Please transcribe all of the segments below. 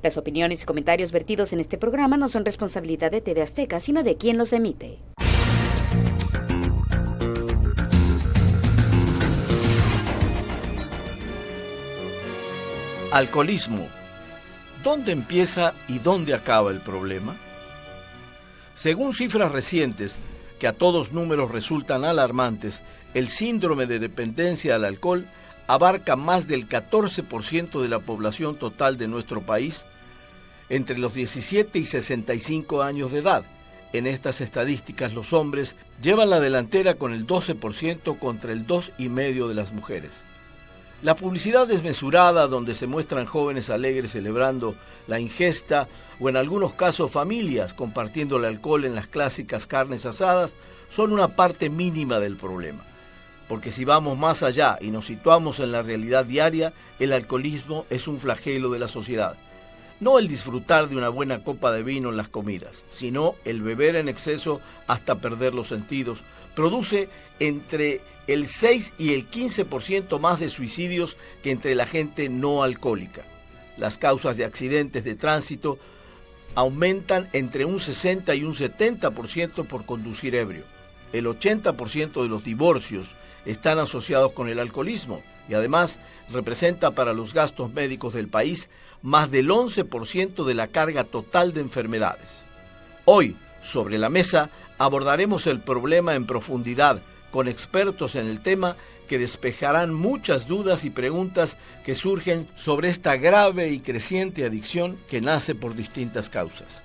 Las opiniones y comentarios vertidos en este programa no son responsabilidad de TV Azteca, sino de quien los emite. Alcoholismo. ¿Dónde empieza y dónde acaba el problema? Según cifras recientes, que a todos números resultan alarmantes, el síndrome de dependencia al alcohol abarca más del 14% de la población total de nuestro país entre los 17 y 65 años de edad. En estas estadísticas los hombres llevan la delantera con el 12% contra el 2,5% de las mujeres. La publicidad desmesurada donde se muestran jóvenes alegres celebrando la ingesta o en algunos casos familias compartiendo el alcohol en las clásicas carnes asadas son una parte mínima del problema. Porque si vamos más allá y nos situamos en la realidad diaria, el alcoholismo es un flagelo de la sociedad. No el disfrutar de una buena copa de vino en las comidas, sino el beber en exceso hasta perder los sentidos. Produce entre el 6 y el 15% más de suicidios que entre la gente no alcohólica. Las causas de accidentes de tránsito aumentan entre un 60 y un 70% por conducir ebrio. El 80% de los divorcios están asociados con el alcoholismo y además representa para los gastos médicos del país más del 11% de la carga total de enfermedades. Hoy, sobre la mesa, abordaremos el problema en profundidad con expertos en el tema que despejarán muchas dudas y preguntas que surgen sobre esta grave y creciente adicción que nace por distintas causas.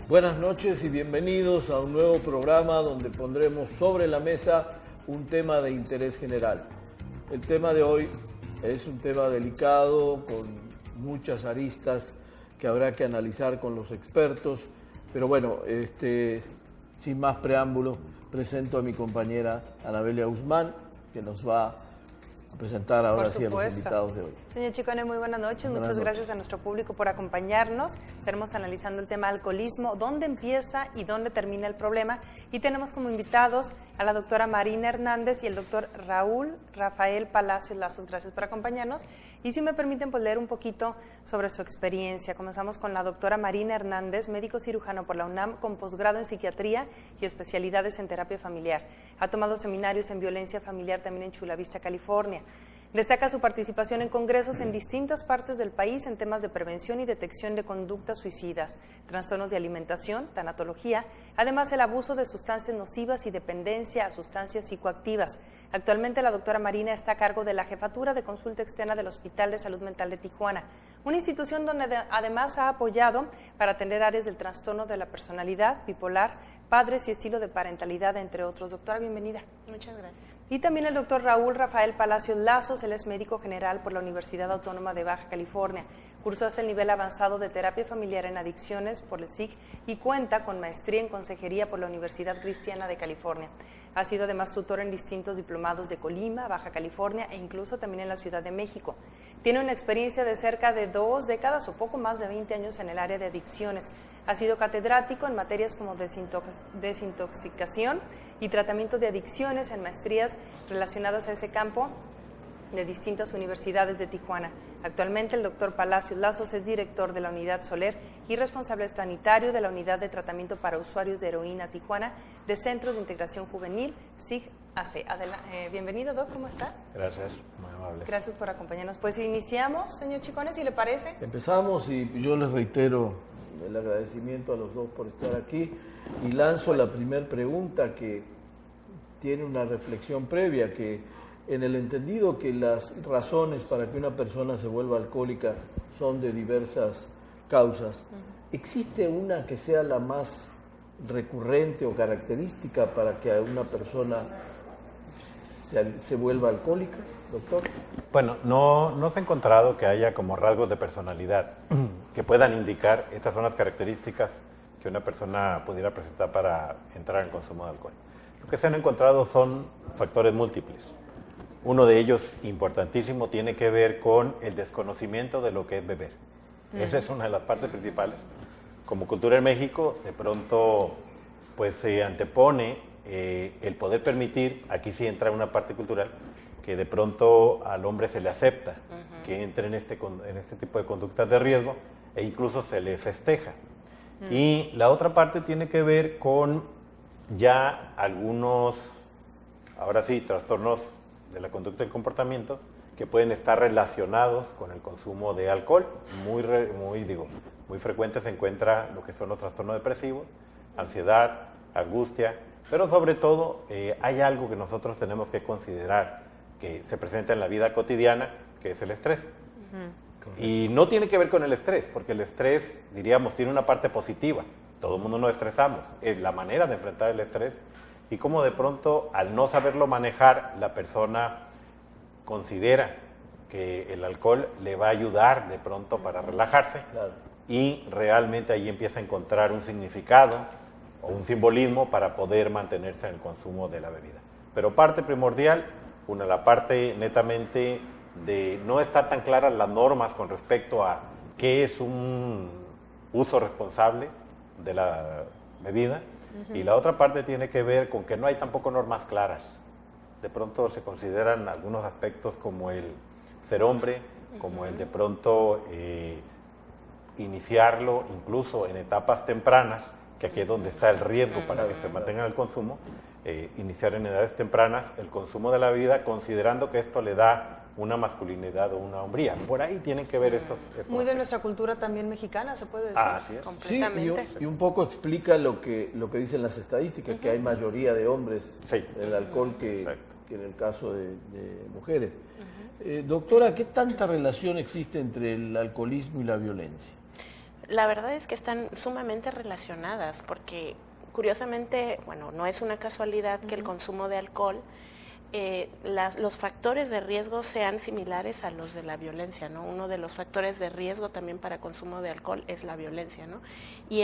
Buenas noches y bienvenidos a un nuevo programa donde pondremos sobre la mesa un tema de interés general. El tema de hoy es un tema delicado con muchas aristas que habrá que analizar con los expertos, pero bueno, sin más preámbulo, presento a mi compañera Anabelia Guzmán, que nos va a presentar ahora sí a los invitados de hoy. Señor Chicone, muy buenas noches. Muchas gracias a nuestro público por acompañarnos. Estaremos analizando el tema alcoholismo, dónde empieza y dónde termina el problema. Y tenemos como invitados a la doctora Marina Hernández y el doctor Rafael Palacios Lazos. Gracias por acompañarnos. Y si me permiten, pues leer un poquito sobre su experiencia. Comenzamos con la doctora Marina Hernández, médico cirujano por la UNAM, con posgrado en psiquiatría y especialidades en terapia familiar. Ha tomado seminarios en violencia familiar también en Chula Vista, California. Destaca su participación en congresos en distintas partes del país en temas de prevención y detección de conductas suicidas, trastornos de alimentación, tanatología, además el abuso de sustancias nocivas y dependencia a sustancias psicoactivas. Actualmente la doctora Marina está a cargo de la jefatura de consulta externa del Hospital de Salud Mental de Tijuana, una institución donde además ha apoyado para atender áreas del trastorno de la personalidad, bipolar, padres y estilo de parentalidad, entre otros. Doctora, bienvenida. Muchas gracias. Y también el doctor Rafael Palacios Lazos, él es médico general por la Universidad Autónoma de Baja California. Cursó hasta el nivel avanzado de terapia familiar en adicciones por el SIG y cuenta con maestría en consejería por la Universidad Cristiana de California. Ha sido además tutor en distintos diplomados de Colima, Baja California e incluso también en la Ciudad de México. Tiene una experiencia de cerca de 2 décadas o poco más de 20 años en el área de adicciones. Ha sido catedrático en materias como desintoxicación y tratamiento de adicciones en maestrías relacionadas a ese campo de distintas universidades de Tijuana. Actualmente el doctor Palacios Lazos es director de la Unidad Soler y responsable sanitario de la Unidad de Tratamiento para Usuarios de Heroína Tijuana de Centros de Integración Juvenil, SIG-AC. Bienvenido, Doc, ¿cómo está? Gracias, muy amable. Gracias por acompañarnos. Pues iniciamos, señor Chicone, si le parece. Empezamos y yo les reitero el agradecimiento a los dos por estar aquí y lanzo la primera pregunta que tiene una reflexión previa, que en el entendido que las razones para que una persona se vuelva alcohólica son de diversas causas, ¿existe una que sea la más recurrente o característica para que una persona se vuelva alcohólica, doctor? Bueno, no se ha encontrado que haya como rasgos de personalidad que puedan indicar estas son las características que una persona pudiera presentar para entrar en consumo de alcohol. Lo que se han encontrado son factores múltiples. Uno de ellos, importantísimo, tiene que ver con el desconocimiento de lo que es beber. Esa es una de las partes principales. Como cultura en México, de pronto pues se antepone el poder permitir, aquí sí entra una parte cultural, que de pronto al hombre se le acepta que entre en este tipo de conductas de riesgo e incluso se le festeja. Y la otra parte tiene que ver con ya algunos, ahora sí, trastornos de la conducta y el comportamiento que pueden estar relacionados con el consumo de alcohol. Muy frecuente se encuentra lo que son los trastornos depresivos, ansiedad, angustia, pero sobre todo hay algo que nosotros tenemos que considerar que se presenta en la vida cotidiana, que es el estrés. Y no tiene que ver con el estrés, porque el estrés, diríamos, tiene una parte positiva. Todo el mundo nos estresamos. Es la manera de enfrentar el estrés y cómo de pronto, al no saberlo manejar, la persona considera que el alcohol le va a ayudar de pronto para relajarse. Claro. Y realmente ahí empieza a encontrar un significado o un simbolismo para poder mantenerse en el consumo de la bebida. Pero parte primordial, la parte netamente de no estar tan claras las normas con respecto a qué es un uso responsable de la bebida, y la otra parte tiene que ver con que no hay tampoco normas claras. De pronto se consideran algunos aspectos como el ser hombre, como el de pronto iniciarlo incluso en etapas tempranas, que aquí es donde está el riesgo para que se mantenga el consumo, iniciar en edades tempranas el consumo de la bebida, considerando que esto le da una masculinidad o una hombría. Por ahí tienen que ver estos muy de nuestra cultura también mexicana, se puede decir. Así es. Completamente. Sí, y un poco explica lo que dicen las estadísticas, que hay mayoría de hombres en el alcohol que en el caso de mujeres. Doctora, ¿qué tanta relación existe entre el alcoholismo y la violencia? La verdad es que están sumamente relacionadas, porque curiosamente, bueno, no es una casualidad que el consumo de alcohol, los factores de riesgo sean similares a los de la violencia, ¿no? Uno de los factores de riesgo también para consumo de alcohol es la violencia, ¿no? Y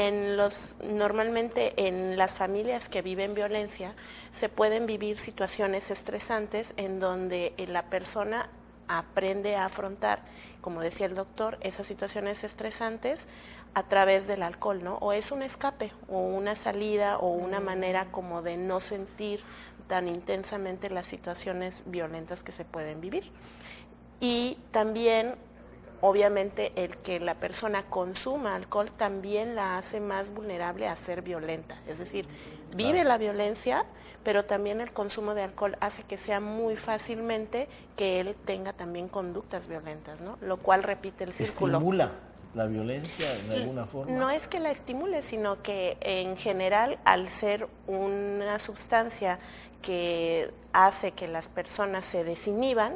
normalmente en las familias que viven violencia se pueden vivir situaciones estresantes en donde la persona aprende a afrontar, como decía el doctor, esas situaciones estresantes a través del alcohol, ¿no? O es un escape, o una salida, o una manera como de no sentir tan intensamente las situaciones violentas que se pueden vivir. Y también, obviamente, el que la persona consuma alcohol también la hace más vulnerable a ser violenta. Es decir, vive la violencia, pero también el consumo de alcohol hace que sea muy fácilmente que él tenga también conductas violentas, ¿no? Lo cual repite el círculo. ¿Estimula la violencia en alguna forma? No es que la estimule, sino que en general, al ser una sustancia que hace que las personas se desinhiban,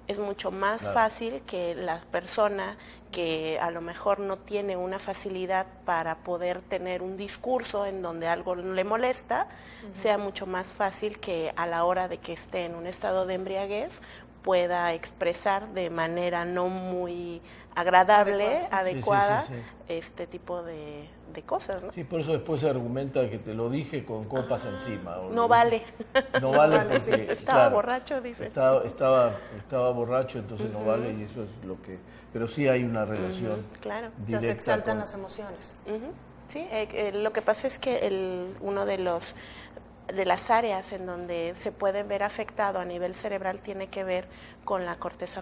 es mucho más fácil que la persona que a lo mejor no tiene una facilidad para poder tener un discurso en donde algo le molesta, sea mucho más fácil que a la hora de que esté en un estado de embriaguez pueda expresar de manera no muy agradable, adecuada, este tipo de cosas, ¿no? Sí, por eso después se argumenta que te lo dije con copas encima. No vale. No vale porque... Estaba borracho, dice. Estaba borracho, entonces no vale, y eso es lo que... Pero sí hay una relación claro. O sea, se exaltan las emociones. Sí, lo que pasa es que uno de las áreas en donde se puede ver afectado a nivel cerebral tiene que ver con la corteza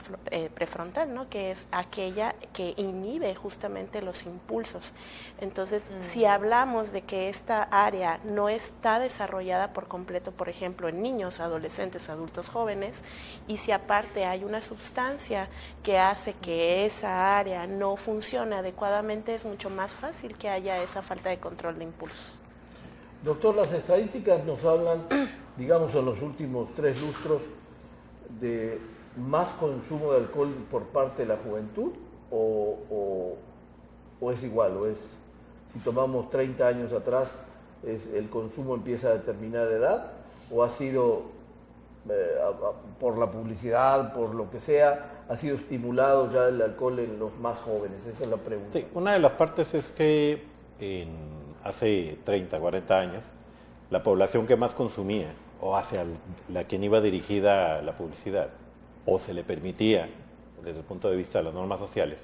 prefrontal, ¿no? Que es aquella que inhibe justamente los impulsos. Entonces, si hablamos de que esta área no está desarrollada por completo, por ejemplo, en niños, adolescentes, adultos jóvenes, y si aparte hay una sustancia que hace que esa área no funcione adecuadamente, es mucho más fácil que haya esa falta de control de impulsos. Doctor, las estadísticas nos hablan, digamos, en los últimos 3 lustros, de más consumo de alcohol por parte de la juventud, o es igual, o es, si tomamos 30 años atrás, el consumo empieza a determinada edad, o ha sido, por la publicidad, por lo que sea, ha sido estimulado ya el alcohol en los más jóvenes. Esa es la pregunta. Sí, una de las partes es que hace 30, 40 años, la población que más consumía, o hacia la quien iba dirigida la publicidad, o se le permitía, desde el punto de vista de las normas sociales,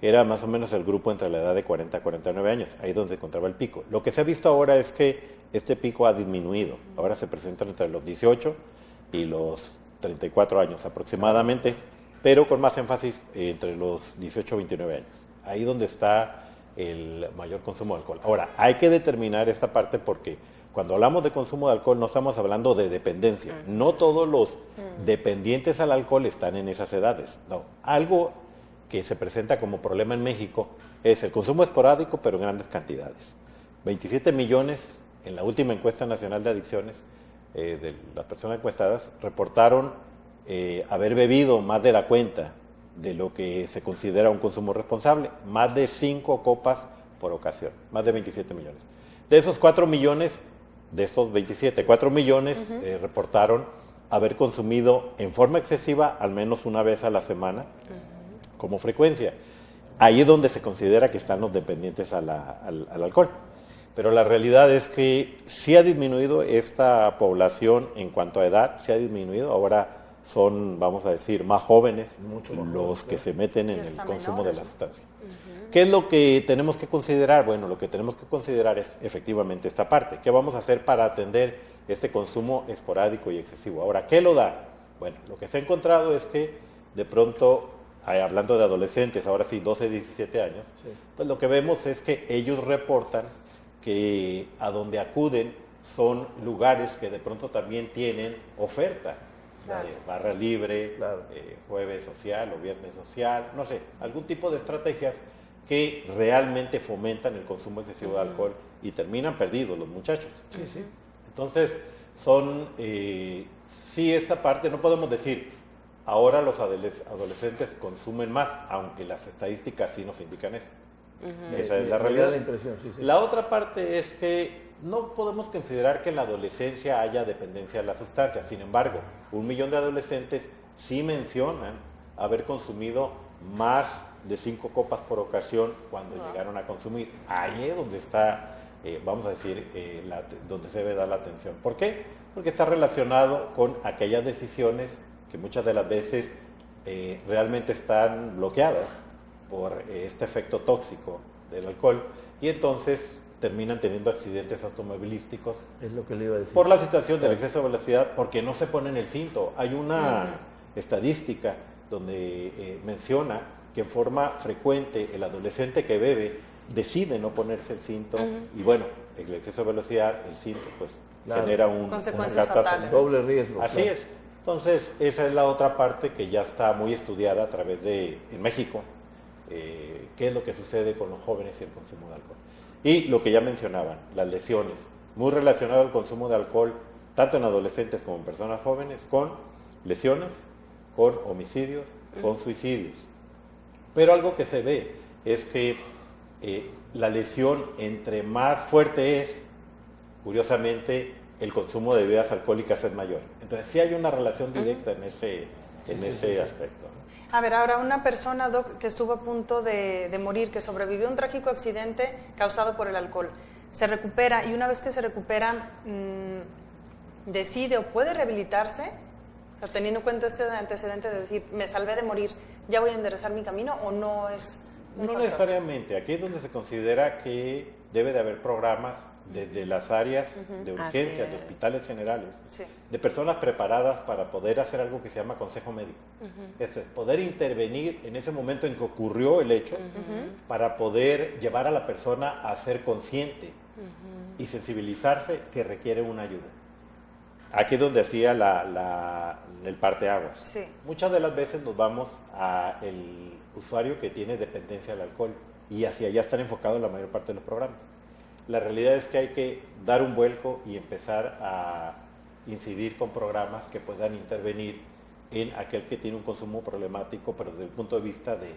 era más o menos el grupo entre la edad de 40 a 49 años, ahí donde se encontraba el pico. Lo que se ha visto ahora es que este pico ha disminuido, ahora se presentan entre los 18 y los 34 años aproximadamente, pero con más énfasis entre los 18 y 29 años, ahí donde está el mayor consumo de alcohol. Ahora, hay que determinar esta parte porque cuando hablamos de consumo de alcohol no estamos hablando de dependencia, no todos los dependientes al alcohol están en esas edades, no, algo que se presenta como problema en México es el consumo esporádico, pero en grandes cantidades. 27 millones en la última encuesta nacional de adicciones de las personas encuestadas reportaron haber bebido más de la cuenta de lo que se considera un consumo responsable, más de 5 copas por ocasión, más de 27 millones. De esos 4 millones, de estos 27, 4 millones reportaron haber consumido en forma excesiva al menos una vez a la semana, como frecuencia. Ahí es donde se considera que están los dependientes al alcohol. Pero la realidad es que sí ha disminuido esta población en cuanto a edad, sí ha disminuido. Ahora son, vamos a decir, más jóvenes los que se meten en el consumo de la sustancia. ¿Qué es lo que tenemos que considerar? Bueno, lo que tenemos que considerar es efectivamente esta parte. ¿Qué vamos a hacer para atender este consumo esporádico y excesivo? Ahora, ¿qué lo da? Bueno, lo que se ha encontrado es que de pronto, hablando de adolescentes, ahora sí, 12, 17 años, pues lo que vemos es que ellos reportan que a donde acuden son lugares que de pronto también tienen oferta, de barra libre, jueves social o viernes social, no sé, algún tipo de estrategias que realmente fomentan el consumo excesivo de alcohol y terminan perdidos los muchachos. Entonces, son, sí, esta parte, no podemos decir, ahora los adolescentes consumen más, aunque las estadísticas sí nos indican eso. Esa es la realidad. La impresión, La otra parte es que no podemos considerar que en la adolescencia haya dependencia de la sustancia. Sin embargo, 1 millón de adolescentes sí mencionan haber consumido más de 5 copas por ocasión cuando llegaron a consumir. Ahí es donde está, vamos a decir, donde se debe dar la atención. ¿Por qué? Porque está relacionado con aquellas decisiones que muchas de las veces realmente están bloqueadas por este efecto tóxico del alcohol y entonces terminan teniendo accidentes automovilísticos. Es lo que le iba a decir. Por la situación del exceso de velocidad, porque no se ponen el cinto. Hay una estadística donde menciona que en forma frecuente el adolescente que bebe decide no ponerse el cinto y bueno, el exceso de velocidad, el cinto, pues genera consecuencias fatales. Doble riesgo. Así es. Entonces, esa es la otra parte que ya está muy estudiada a través de, en México, qué es lo que sucede con los jóvenes y el consumo de alcohol. Y lo que ya mencionaban, las lesiones, muy relacionado al consumo de alcohol, tanto en adolescentes como en personas jóvenes, con lesiones, con homicidios, con suicidios. Pero algo que se ve es que la lesión, entre más fuerte es, curiosamente, el consumo de bebidas alcohólicas es mayor. Entonces, sí hay una relación directa en ese aspecto. A ver, ahora una persona, Doc, que estuvo a punto de morir, que sobrevivió a un trágico accidente causado por el alcohol, se recupera y una vez que se recupera, decide o puede rehabilitarse, o sea, teniendo en cuenta este antecedente de decir, me salvé de morir, ¿ya voy a enderezar mi camino o no es un No factor? necesariamente. Aquí es donde se considera que debe de haber programas desde las áreas de urgencia, de hospitales generales, de personas preparadas para poder hacer algo que se llama consejo médico. Esto es, poder intervenir en ese momento en que ocurrió el hecho para poder llevar a la persona a ser consciente y sensibilizarse que requiere una ayuda. Aquí es donde hacía el parteaguas. Sí. Muchas de las veces nos vamos al usuario que tiene dependencia al alcohol y hacia allá están enfocados la mayor parte de los programas. La realidad es que hay que dar un vuelco y empezar a incidir con programas que puedan intervenir en aquel que tiene un consumo problemático, pero desde el punto de vista de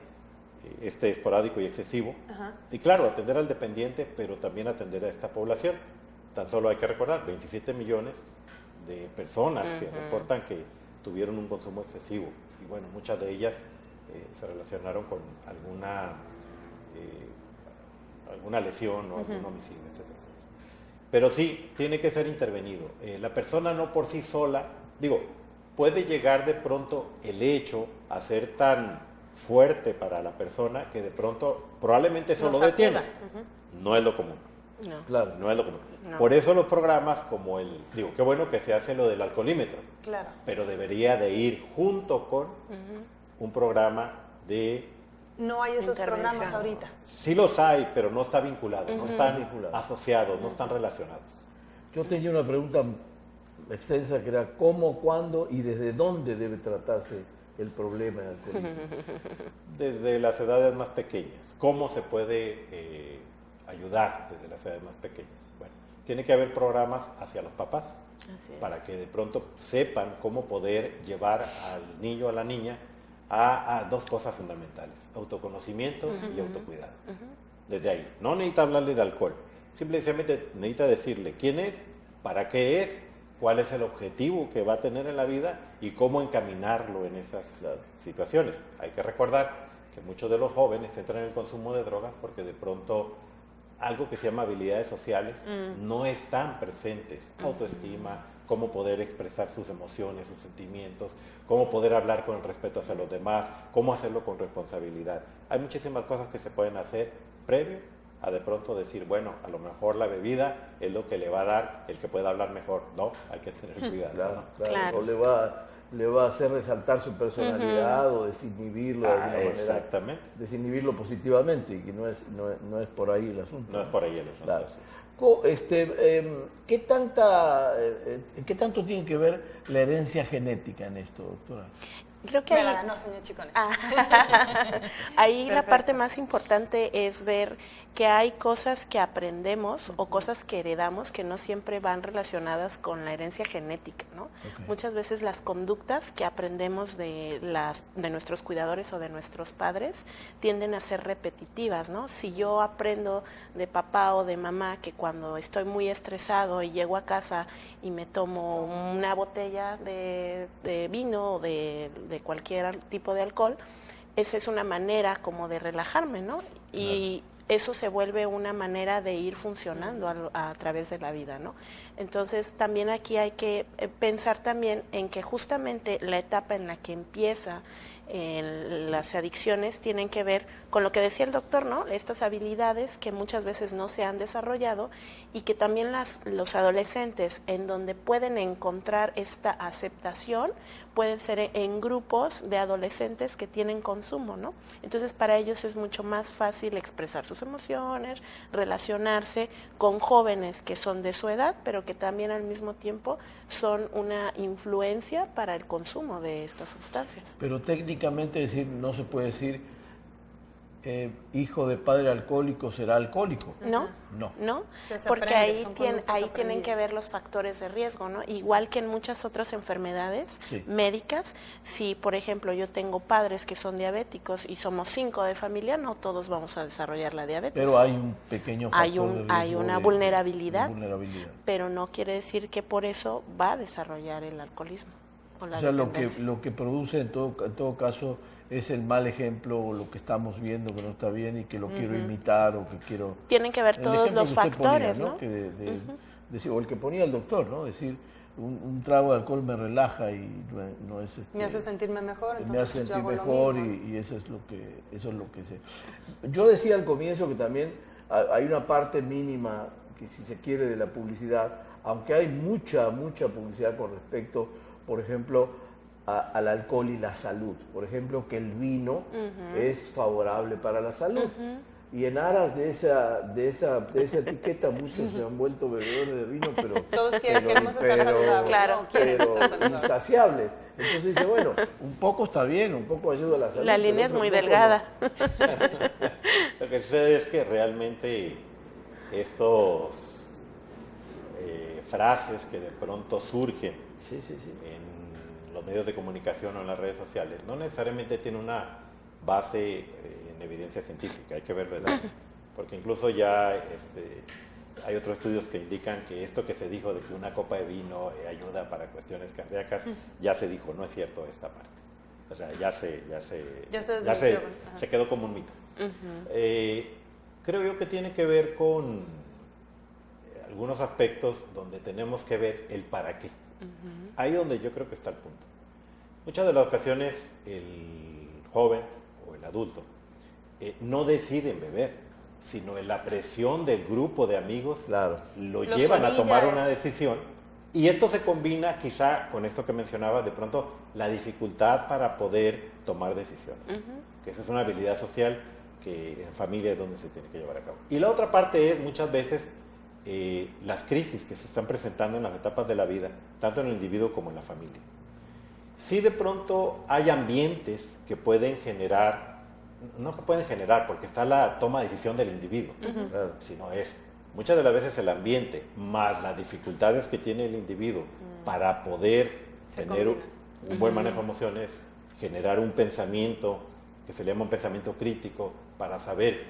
esporádico y excesivo. Y claro, atender al dependiente, pero también atender a esta población. Tan solo hay que recordar, 27 millones de personas que reportan que tuvieron un consumo excesivo. Y bueno, muchas de ellas se relacionaron con alguna lesión o algún homicidio, etc. Pero sí, tiene que ser intervenido. La persona no por sí sola, puede llegar de pronto el hecho a ser tan fuerte para la persona que de pronto probablemente eso lo detiene. No es lo común. No. Claro. No es lo común. No. Por eso los programas como qué bueno que se hace lo del alcoholímetro, Claro. pero debería de ir junto con un programa de... No hay esos Intervención. programas ahorita. Sí los hay, pero no está vinculado, no están Vinculado. asociados, no están relacionados. Yo tenía una pregunta extensa que era cómo, cuándo y desde dónde debe tratarse el problema del alcoholismo. Desde las edades más pequeñas, ¿cómo se puede ayudar desde las edades más pequeñas? Bueno, tiene que haber programas hacia los papás Así es. para que de pronto sepan cómo poder llevar al niño o a la niña a dos cosas fundamentales, autoconocimiento y autocuidado. Desde ahí, no necesita hablarle de alcohol, simplemente necesita decirle quién es, para qué es, cuál es el objetivo que va a tener en la vida y cómo encaminarlo en esas situaciones. Hay que recordar que muchos de los jóvenes entran en el consumo de drogas porque de pronto algo que se llama habilidades sociales no están presentes, autoestima, cómo poder expresar sus emociones, sus sentimientos, cómo poder hablar con respeto hacia los demás, cómo hacerlo con responsabilidad. Hay muchísimas cosas que se pueden hacer previo a de pronto decir, bueno, a lo mejor la bebida es lo que le va a dar el que pueda hablar mejor. No, hay que tener cuidado. Claro, ¿no? Claro. O le va a hacer resaltar su personalidad o desinhibirlo de alguna manera. Exactamente. Desinhibirlo positivamente, y que no es por ahí el asunto. No es por ahí el asunto. Claro. ¿Qué tanto tiene que ver la herencia genética en esto, doctora? Creo que Me ahí, la ganó, señor Chicone. ahí la Perfecto. parte más importante es ver que hay cosas que aprendemos o cosas que heredamos que no siempre van relacionadas con la herencia genética, ¿no? Ok. Muchas veces las conductas que aprendemos de nuestros cuidadores o de nuestros padres tienden a ser repetitivas, ¿no? Si yo aprendo de papá o de mamá que cuando estoy muy estresado y llego a casa y me tomo una botella de vino o de cualquier tipo de alcohol, esa es una manera como de relajarme, ¿no? Y eso se vuelve una manera de ir funcionando a través de la vida, ¿no? Entonces también aquí hay que pensar también en que justamente la etapa en la que empieza las adicciones tienen que ver con lo que decía el doctor, ¿no? Estas habilidades que muchas veces no se han desarrollado y que también los adolescentes en donde pueden encontrar esta aceptación pueden ser en grupos de adolescentes que tienen consumo, ¿no? Entonces para ellos es mucho más fácil expresar sus emociones, relacionarse con jóvenes que son de su edad, pero que también al mismo tiempo son una influencia para el consumo de estas sustancias. Pero técnicamente decir, no se puede decir hijo de padre alcohólico será alcohólico. ¿No? No. Que se Porque aprende, ahí, son conductas ahí tienen que aprendidas. ver los factores de riesgo, ¿no? Igual que en muchas otras enfermedades Sí. médicas, si por ejemplo yo tengo padres que son diabéticos y somos 5 de familia, no todos vamos a desarrollar la diabetes. Pero hay un pequeño factor Hay un- de riesgo hay una de vulnerabilidad. vulnerabilidad. Pero no quiere decir que por eso va a desarrollar el alcoholismo o la O sea, dependencia. lo que produce en todo caso es el mal ejemplo, o lo que estamos viendo que no está bien y que lo quiero imitar o que quiero... Tienen que ver El todos ejemplo los que usted factores, ponía, ¿no? Que decir, o el que ponía el doctor, ¿no? Decir, un trago de alcohol me relaja y no es... Me hace sentirme mejor, entonces me hace yo sentir hago lo mejor mismo. y eso es lo que sé. Yo decía al comienzo que también hay una parte mínima, que si se quiere, de la publicidad, aunque hay mucha publicidad con respecto, por ejemplo, al alcohol y la salud. Por ejemplo, que el vino es favorable para la salud. Y en aras de esa etiqueta muchos se han vuelto bebedores de vino, pero Todos queremos estar saludables, Claro. ¿no? Quieren pero estar saludables. insaciables. Entonces dice, bueno, un poco está bien, un poco ayuda a la salud. La pero línea es otro muy poco no. delgada. Lo que sucede es que realmente estos frases que de pronto surgen Sí, sí, sí. en los medios de comunicación o en las redes sociales no necesariamente tienen una base en evidencia científica, hay que ver, ¿verdad? Porque incluso ya hay otros estudios que indican que esto que se dijo de que una copa de vino ayuda para cuestiones cardíacas, ya se dijo, no es cierto esta parte. O sea, ya se quedó como un mito. Creo yo que tiene que ver con algunos aspectos donde tenemos que ver el para qué. Ahí donde yo creo que está el punto. Muchas de las ocasiones el joven o el adulto, no deciden beber, sino en la presión del grupo de amigos Claro. lo Los llevan a orilla tomar eso. una decisión. Y esto se combina quizá con esto que mencionaba, de pronto la dificultad para poder tomar decisiones, que esa es una habilidad social que en familia es donde se tiene que llevar a cabo. Y la otra parte es muchas veces las crisis que se están presentando en las etapas de la vida, tanto en el individuo como en la familia. Si de pronto hay ambientes que pueden generar, no que pueden generar, porque está la toma de decisión del individuo, Claro. sino es muchas de las veces el ambiente, más las dificultades que tiene el individuo para poder Se tener combinan. un buen manejo de emociones, generar un pensamiento que se le llama un pensamiento crítico, para saber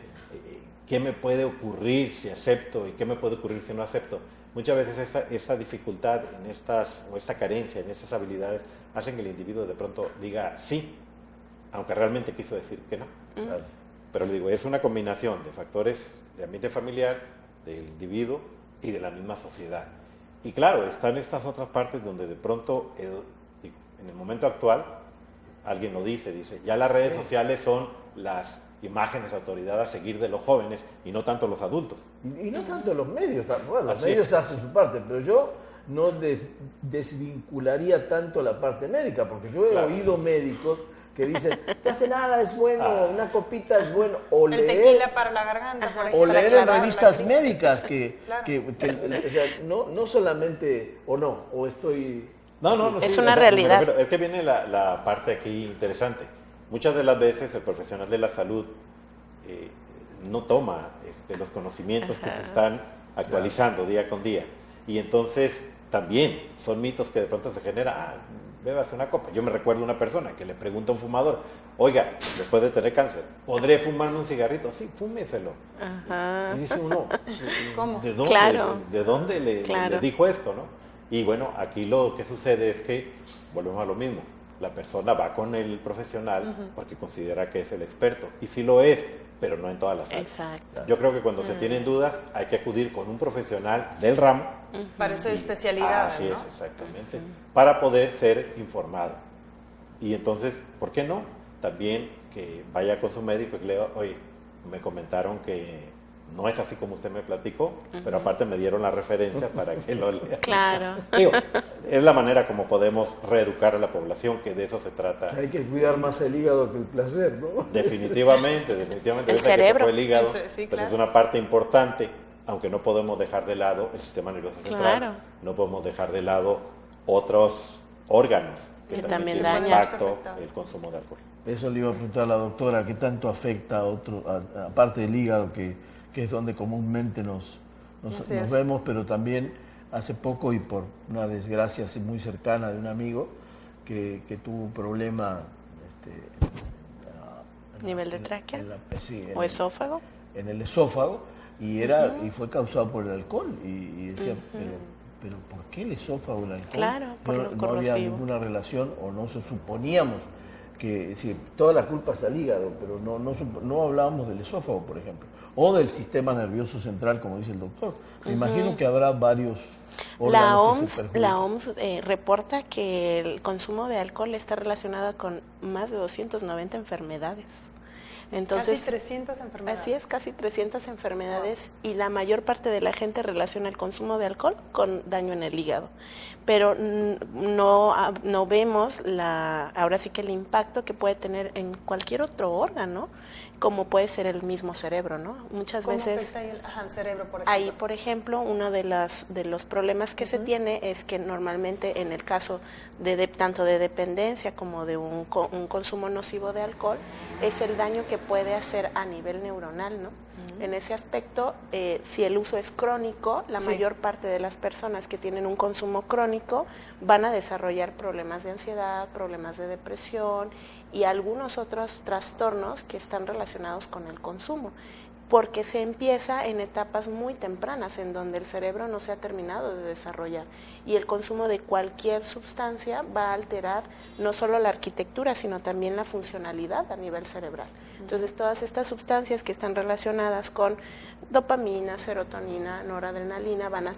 qué me puede ocurrir si acepto y qué me puede ocurrir si no acepto. Muchas veces esa dificultad en o esta carencia en estas habilidades hacen que el individuo de pronto diga sí, aunque realmente quiso decir que no. Claro. Pero le digo, es una combinación de factores de ambiente familiar, del individuo y de la misma sociedad. Y claro, están estas otras partes donde de pronto, en el momento actual, alguien lo dice, ya las redes sociales son las imágenes autorizadas a seguir de los jóvenes y no tanto los adultos. Y no tanto los medios, bueno, los Así medios es. hacen su parte, pero yo no desvincularía tanto la parte médica, porque yo he Claro. oído médicos que dicen, te hace nada, es bueno, una copita es bueno, o El leer, tequila para la garganta, por o ejemplo. leer en aclarar la revistas crítica. médicas Claro. o sea, no solamente, o estoy... No, Es sí, una me realidad. refiero, es que viene la parte aquí interesante. Muchas de las veces el profesional de la salud no toma los conocimientos que se están actualizando día con día. Y entonces también son mitos que de pronto se generan. Bébase una copa. Yo me recuerdo una persona que le pregunta a un fumador, oiga, después de tener cáncer, ¿podré fumarme un cigarrito? Sí, fúmeselo. Y dice uno, ¿Cómo? ¿de dónde, Claro. de dónde le Claro. dijo esto, no? Y bueno, aquí lo que sucede es que, volvemos a lo mismo, la persona va con el profesional porque considera que es el experto. Y sí lo es, pero no en todas las áreas. Exacto. Yo creo que cuando se tienen dudas hay que acudir con un profesional del ramo. Para eso de Y- especialidad, Así ¿no? es, exactamente. Para poder ser informado. Y entonces, ¿por qué no? También que vaya con su médico y le diga, oye, me comentaron que no es así como usted me platicó, pero aparte me dieron la referencia para que lo lea. Claro. Digo, es la manera como podemos reeducar a la población, que de eso se trata. Hay que cuidar más el hígado que el placer, ¿no? Definitivamente. El ahorita que cerebro. tocó el hígado, Sí, sí, pues claro. es una parte importante, aunque no podemos dejar de lado el sistema nervioso central, Claro. no podemos dejar de lado otros órganos que Que también también tienen dañan. impacto Afectados. el consumo de alcohol. Eso le iba a preguntar a la doctora, ¿qué tanto afecta a aparte del hígado, que es donde comúnmente nos Así es. vemos, pero también hace poco, y por una desgracia así muy cercana de un amigo, que tuvo un problema... ¿Nivel de tráquea? Sí, ¿O esófago? en el esófago, y fue causado por el alcohol, y decía, pero ¿por qué el esófago, el alcohol? Claro, por lo no había corrosivo. ninguna relación, o no suponíamos que si toda la culpa es al hígado, pero no hablábamos del esófago, por ejemplo, o del sistema nervioso central, como dice el doctor. Me imagino que habrá varios La órganos que OMS, se perjudican. la OMS reporta que el consumo de alcohol está relacionado con más de 290 enfermedades. Entonces, Casi 300 enfermedades. así es, casi 300 enfermedades, y la mayor parte de la gente relaciona el consumo de alcohol con daño en el hígado. Pero no vemos ahora sí que el impacto que puede tener en cualquier otro órgano, como puede ser el mismo cerebro, ¿no? Muchas ¿Cómo veces afecta ahí el cerebro, por ejemplo? ahí, por ejemplo, uno de los problemas que se tiene es que normalmente en el caso de tanto de dependencia como de un consumo nocivo de alcohol, es el daño que puede hacer a nivel neuronal, ¿no? En ese aspecto, si el uso es crónico, la Sí. mayor parte de las personas que tienen un consumo crónico van a desarrollar problemas de ansiedad, problemas de depresión y algunos otros trastornos que están relacionados con el consumo, porque se empieza en etapas muy tempranas en donde el cerebro no se ha terminado de desarrollar, y el consumo de cualquier sustancia va a alterar no solo la arquitectura, sino también la funcionalidad a nivel cerebral. Entonces, todas estas sustancias que están relacionadas con dopamina, serotonina, noradrenalina van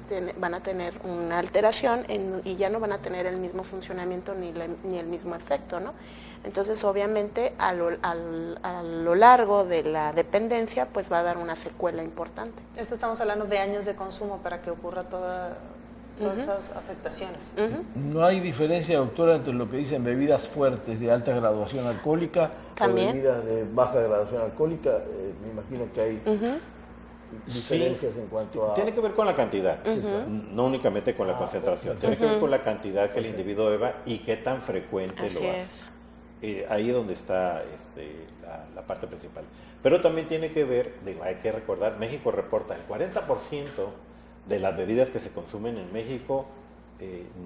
a tener una alteración y ya no van a tener el mismo funcionamiento ni el mismo efecto, ¿no? Entonces, obviamente, a lo largo de la dependencia, pues va a dar una secuela importante. Esto estamos hablando de años de consumo para que ocurra todas esas afectaciones. No hay diferencia, doctora, entre lo que dicen bebidas fuertes de alta graduación alcohólica También. o bebidas de baja graduación alcohólica. Me imagino que hay diferencias en cuanto a... Tiene que ver con la cantidad, no únicamente con la concentración. Tiene que ver con la cantidad que el individuo beba y qué tan frecuente Así lo hace. es. Ahí es donde está la parte principal. Pero también tiene que ver, hay que recordar, México reporta el 40% de las bebidas que se consumen en México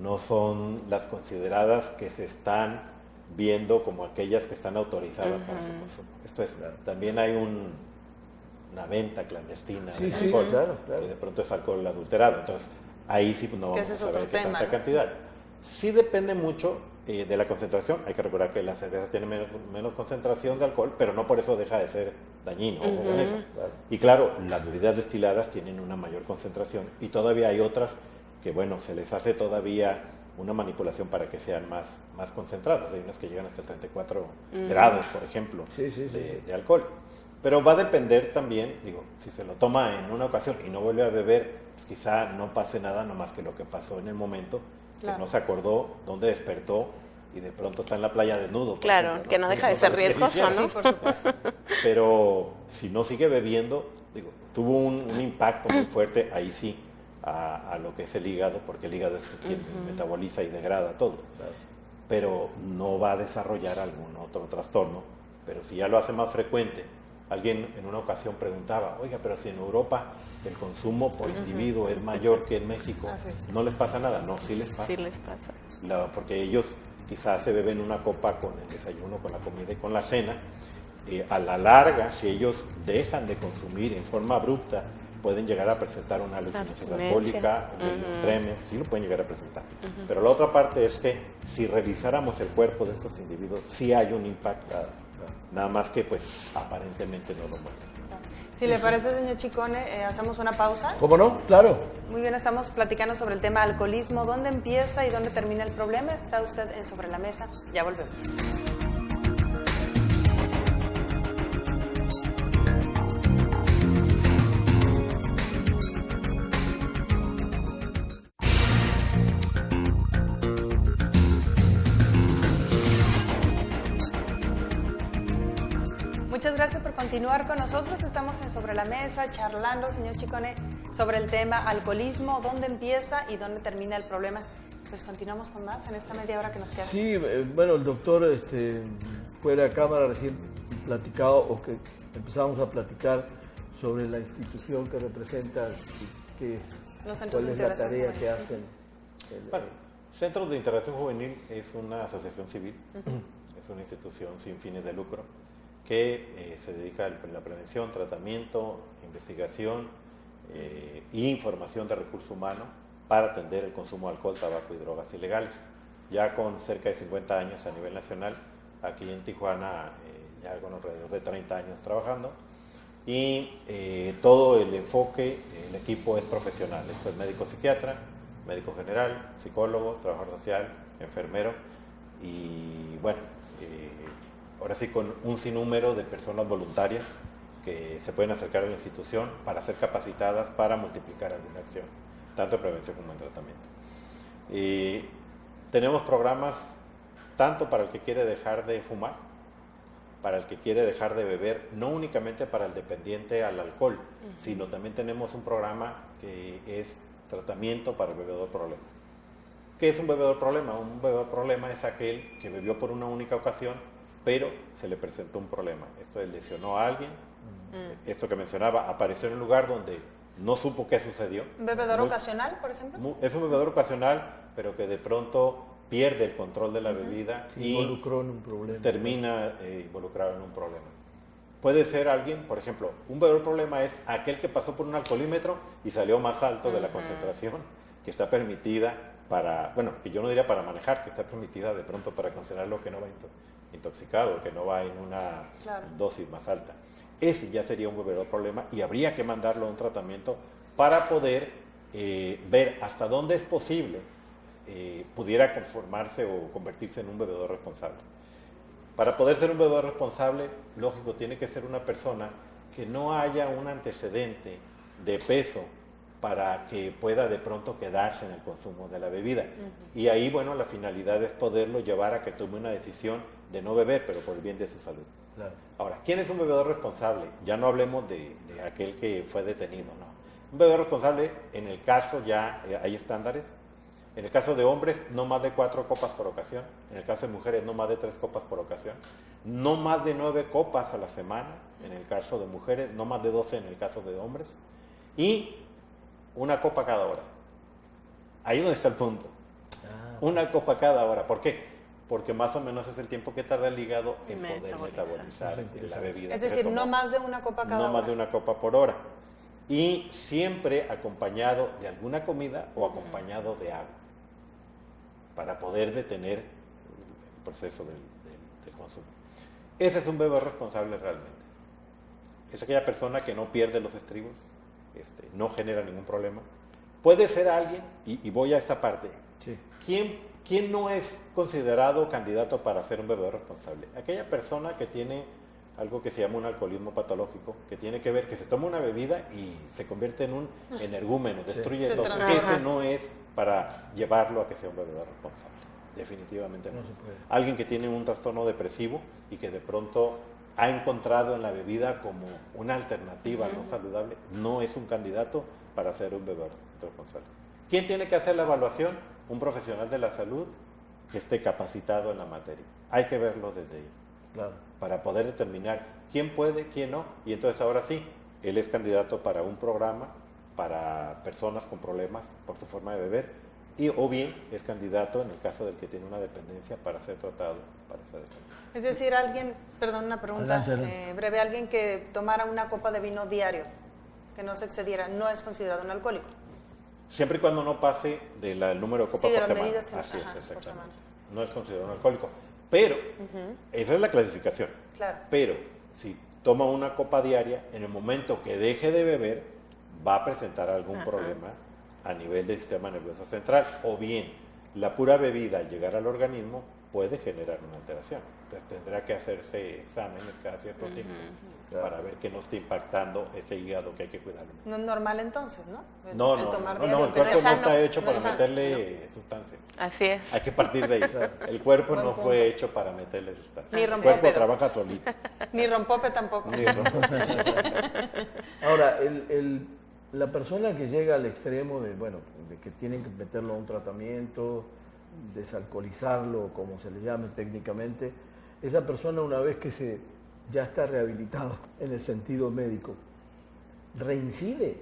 no son las consideradas que se están viendo como aquellas que están autorizadas para su consumo. Esto es, también hay una venta clandestina de alcohol, claro. que de pronto es alcohol adulterado. Entonces, ahí sí no vamos a saber qué tanta ¿no? cantidad. Sí depende mucho de la concentración. Hay que recordar que la cerveza tiene menos concentración de alcohol, pero no por eso deja de ser dañino. Ojo con eso. Y claro, las bebidas destiladas tienen una mayor concentración y todavía hay otras que, bueno, se les hace todavía una manipulación para que sean más concentradas. Hay unas que llegan hasta 34 grados, por ejemplo, de alcohol. Pero va a depender también, si se lo toma en una ocasión y no vuelve a beber, pues quizá no pase nada, no más que lo que pasó en el momento, Claro. que no se acordó dónde despertó y de pronto está en la playa desnudo. Claro, ejemplo, que no deja de ser riesgoso, ¿no? Sí, por supuesto. Pero si no sigue bebiendo, tuvo un impacto muy fuerte, ahí sí, a lo que es el hígado, porque el hígado es quien metaboliza y degrada todo. Pero no va a desarrollar algún otro trastorno. Pero si ya lo hace más frecuente, alguien en una ocasión preguntaba, oiga, pero si en Europa el consumo por individuo es mayor que en México, ¿no les pasa nada? No, sí les pasa. Sí les pasa. Porque ellos quizás se beben una copa con el desayuno, con la comida y con la cena. A la larga, si ellos dejan de consumir en forma abrupta, pueden llegar a presentar una alucinación alcohólica, un tremor, sí lo pueden llegar a presentar. Pero la otra parte es que si revisáramos el cuerpo de estos individuos, sí hay un impacto. Nada más que, pues, aparentemente no lo muestra. Si le parece, señor Chicone, hacemos una pausa. ¿Cómo no? Claro. Muy bien, estamos platicando sobre el tema alcoholismo. ¿Dónde empieza y dónde termina el problema? Está usted en Sobre la Mesa. Ya volvemos. Muchas gracias por continuar con nosotros. Estamos en Sobre la Mesa charlando, señor Chicone, sobre el tema alcoholismo, dónde empieza y dónde termina el problema. Pues continuamos con más en esta media hora que nos queda. Sí, bueno, el doctor fuera de cámara recién platicado, o que empezamos a platicar sobre la institución que representa, qué es, cuál es la tarea que hacen. Bueno, Centros de Integración Juvenil es una asociación civil, es una institución sin fines de lucro, que se dedica a la prevención, tratamiento, investigación e información de recursos humanos para atender el consumo de alcohol, tabaco y drogas ilegales. Ya con cerca de 50 años a nivel nacional, aquí en Tijuana ya con alrededor de 30 años trabajando, y todo el enfoque, el equipo es profesional. Esto es médico psiquiatra, médico general, psicólogos, trabajador social, enfermero, y bueno, ahora sí con un sinnúmero de personas voluntarias que se pueden acercar a la institución para ser capacitadas para multiplicar alguna acción, tanto en prevención como en tratamiento. Tenemos programas tanto para el que quiere dejar de fumar, para el que quiere dejar de beber, no únicamente para el dependiente al alcohol, sino también tenemos un programa que es tratamiento para el bebedor problema. ¿Qué es un bebedor problema? Un bebedor problema es aquel que bebió por una única ocasión, pero se le presentó un problema. Esto es, lesionó a alguien, esto que mencionaba, apareció en un lugar donde no supo qué sucedió. ¿Un bebedor ocasional, por ejemplo? Es un bebedor ocasional, pero que de pronto pierde el control de la bebida y involucró en un problema. Termina involucrado en un problema. Puede ser alguien, por ejemplo, un bebedor problema es aquel que pasó por un alcoholímetro y salió más alto de la concentración que está permitida para, bueno, que yo no diría para manejar, que está permitida de pronto para considerar lo que no va intoxicado, que no va en una dosis más alta. Ese ya sería un bebedor problema y habría que mandarlo a un tratamiento para poder ver hasta dónde es posible pudiera conformarse o convertirse en un bebedor responsable. Para poder ser un bebedor responsable, lógico, tiene que ser una persona que no haya un antecedente de peso para que pueda de pronto quedarse en el consumo de la bebida. Y ahí, bueno, la finalidad es poderlo llevar a que tome una decisión de no beber, pero por el bien de su salud. Claro. Ahora, ¿quién es un bebedor responsable? Ya no hablemos de aquel que fue detenido, no. Un bebedor responsable, en el caso ya hay estándares. En el caso de hombres, no más de 4 copas por ocasión. En el caso de mujeres, no más de 3 copas por ocasión. No más de 9 copas a la semana. En el caso de mujeres, no más de 12 en el caso de hombres. Y 1 copa cada hora. Ahí es donde está el punto. 1 copa cada hora. ¿Por qué? Porque más o menos es el tiempo que tarda el hígado en poder metabolizar la bebida. Es decir, no más de 1 copa cada hora. No más de 1 copa por hora. Y siempre acompañado de alguna comida o acompañado de agua, para poder detener el proceso del consumo. Ese es un bebedor responsable realmente. Es aquella persona que no pierde los estribos, no genera ningún problema. Puede ser alguien, y voy a esta parte, Sí. ¿quién no es considerado candidato para ser un bebedor responsable? Aquella persona que tiene algo que se llama un alcoholismo patológico, que tiene que ver que se toma una bebida y se convierte en un energúmeno, destruye Se todo. transforma. Ese no es para llevarlo a que sea un bebedor responsable. Definitivamente no. No se puede. Alguien que tiene un trastorno depresivo y que de pronto ha encontrado en la bebida como una alternativa no saludable, no es un candidato para ser un bebedor responsable. ¿Quién tiene que hacer la evaluación? Un profesional de la salud que esté capacitado en la materia. Hay que verlo desde ahí, Claro. para poder determinar quién puede, quién no, y entonces ahora sí, él es candidato para un programa para personas con problemas por su forma de beber, o bien es candidato en el caso del que tiene una dependencia para ser tratado para esa dependencia. Es decir, alguien, perdón, una pregunta Adelante. breve, alguien que tomara 1 copa de vino diario, que no se excediera, no es considerado un alcohólico. Siempre y cuando no pase del número de copas Sí, de por las semana. medidas que- Así ajá, es, por exactamente. No es considerado un alcohólico. Pero, esa es la clasificación. Claro. Pero, si toma 1 copa diaria, en el momento que deje de beber, va a presentar algún problema a nivel del sistema nervioso central. O bien, la pura bebida al llegar al organismo puede generar una alteración. Entonces tendrá que hacerse exámenes cada cierto tiempo para ver que no esté impactando ese hígado que hay que cuidarlo. No es normal entonces, ¿no? No, El no, tomar no, diario, el aunque cuerpo sea no sano, está hecho no para es sano. meterle sustancias. Así es. Hay que partir de ahí. El cuerpo Buen no punto. fue hecho para meterle sustancias. Ni El rompope. cuerpo trabaja solito. Ni rompope tampoco. Ni rompe. Ahora, la persona que llega al extremo de, bueno, de que tienen que meterlo a un tratamiento, desalcoholizarlo, como se le llame técnicamente, esa persona una vez que ya está rehabilitado en el sentido médico, reincide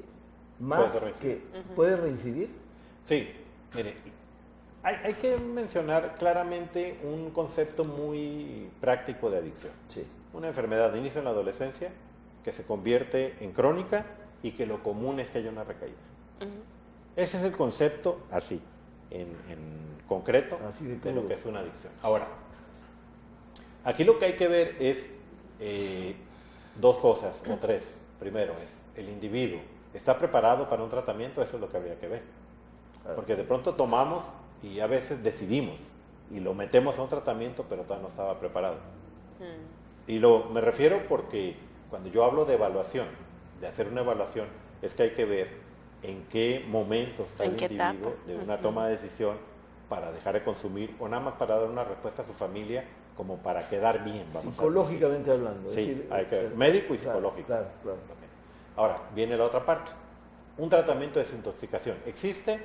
más Puede reincidir. ¿Puede reincidir? Sí, mire, hay que mencionar claramente un concepto muy práctico de adicción. Sí. Una enfermedad de inicio en la adolescencia que se convierte en crónica y que lo común es que haya una recaída. Ese es el concepto así, en concreto, Así de de crudo. lo que es una adicción. Ahora, aquí lo que hay que ver es 2 cosas, o 3. Primero es, el individuo está preparado para un tratamiento, eso es lo que habría que ver. Porque de pronto tomamos y a veces decidimos y lo metemos a un tratamiento, pero todavía no estaba preparado. Y me refiero porque cuando yo hablo de evaluación, de hacer una evaluación, es que hay que ver en qué momento está ¿En el qué individuo etapa? de una toma de decisión para dejar de consumir o nada más para dar una respuesta a su familia como para quedar bien. vamos a decir. Psicológicamente hablando. es Sí, decir, hay que ver, médico y claro, psicológico. Claro, claro. Ok. Ahora, viene la otra parte. ¿Un tratamiento de desintoxicación existe?